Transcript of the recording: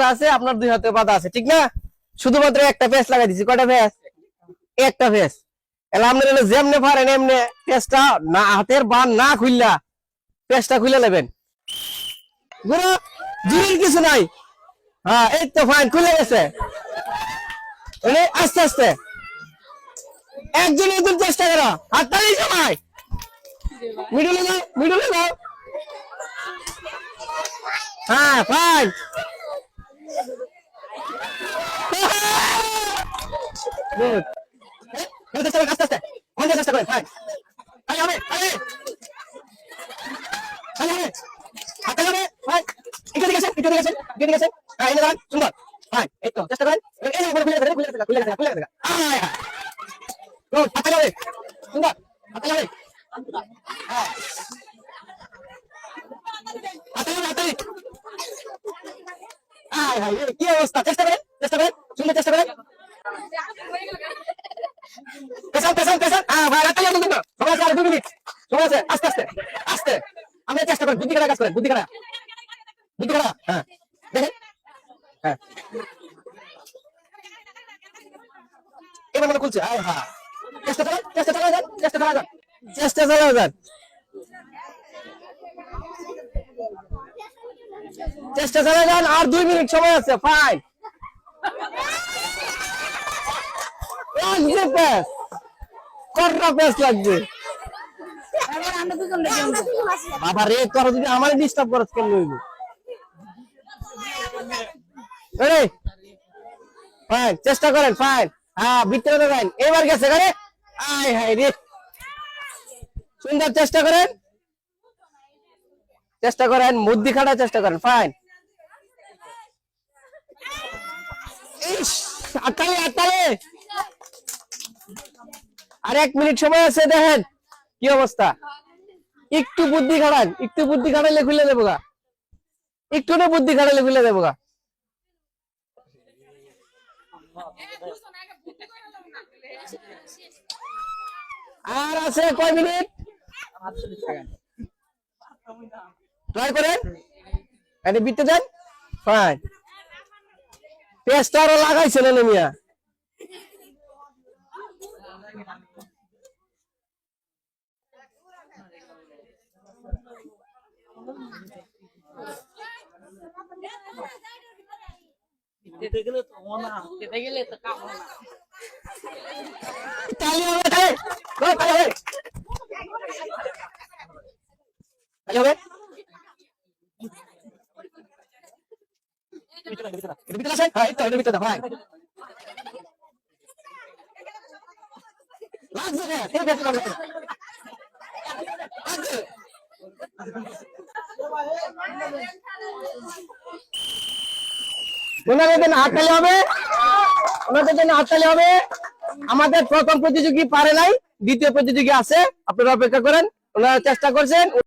বাঁধা আছে, আপনার 2 হাতে বাঁধা আছে, ঠিক না? শুধুমাত্র একটা পেঁচ লাগাই দিছি। কয়টা পেঁচ? একটা পেঁচ। এলা আপনার এলো যেমনে পারেন এমনে পেঁচটা না, হাতের বান না খুললা পেঁচটা খুলে নেবেন। গুরু জুরির কিছু নাই। হ্যাঁ, এই তো ফাইন, খুলে গেছে। আস্তে আস্তে একজন একজন চেষ্টা করো, হাততালি সবাই। মিডলে যাও, মিডলে যাও। হ্যাঁ, ফাইন। গুড। আস্তে আস্তে মনে চেষ্টা করেন, ফাইন। আরে আরে আরে আরে হাতে যাবে, ফাইন। এদিকে গেছে, এদিকে গেছে, এদিকে গেছে। হ্যাঁ, এনে দাঁড়ান, সুন্দর, ফাইন। এই তো চেষ্টা করেন। এই উপরে খুলে দেন, খুলে দেন, খুলে দেন, খুলে দেন। আয় হ্যাঁ, গুড, হাতে যাবে, সুন্দর, হাতে যাবে। হ্যাঁ, হাতে যাবে, হাতে। আয় হায়, কি অবস্থা? চেষ্টা করেন, চেষ্টা করেন, সুন্দর চেষ্টা করেন। পেছন পেছন পেছন। হ্যাঁ ভাই, হাতে যাবে কিন্তু। সময় আছে আর 2 মিনিট। সময় আছে, আস্তে আস্তে আস্তে। আমরা চেষ্টা করেন, বুদ্ধি খাড়া কাজ করেন, বুদ্ধি খাড়া, বুদ্ধি খাড়া। হ্যাঁ, দেখেন। হ্যাঁ, এবার মনে খুলছে। আয় হ্যাঁ, চেষ্টা করেন, চেষ্টা চালায় যান, চেষ্টা চালায় যান, চেষ্টা চালায় যান, চেষ্টা চালায় যান। আর 2 মিনিট সময় আছে, ফাইন। লাগছে প্যাস, কটা প্যাস লাগবে? বাবা রে, তোরা যদি আমার ডিস্টার্ব করছ কেন হইব? রে ফাইন, চেষ্টা করেন, ফাইন। হ্যাঁ, ভিতরে যান। এবার গেছে গারে। আয় হায় রে, সুন্দর চেষ্টা করেন, চেষ্টা করেন, বুদ্ধি খাটা চেষ্টা করেন, ফাইন। ইস, আতালে আতালে। আর 1 মিনিট সময় আছে, দেখেন কি অবস্থা। একটু বুদ্ধি খাটান, একটু বুদ্ধি খাটাইলে খুলে দেবো গা, একটু না বুদ্ধি খাটাইলে খুলে দেবো গা। আর আছে কয় মিনিট? ট্রাই করেন, এটা বিতে দেন, ফাইন। পেস্টটা আরো লাগাইছেন না মিয়া? তালি হবে, তালি হবে, তালি হবে। এটা ভিতরে আসেন, হ্যাঁ, এই তো, এটা ভিতরে দাও, ফাইন। লাগছে না, ঠিক আছে, লাগছে। ওনাদের জন্য হাততালি হবে, ওনাদের জন্য হাততালি হবে। আমাদের প্রথম প্রতিযোগী পারে নাই, দ্বিতীয় প্রতিযোগী আছে, আপনারা অপেক্ষা করেন। ওনারা চেষ্টা করছেন।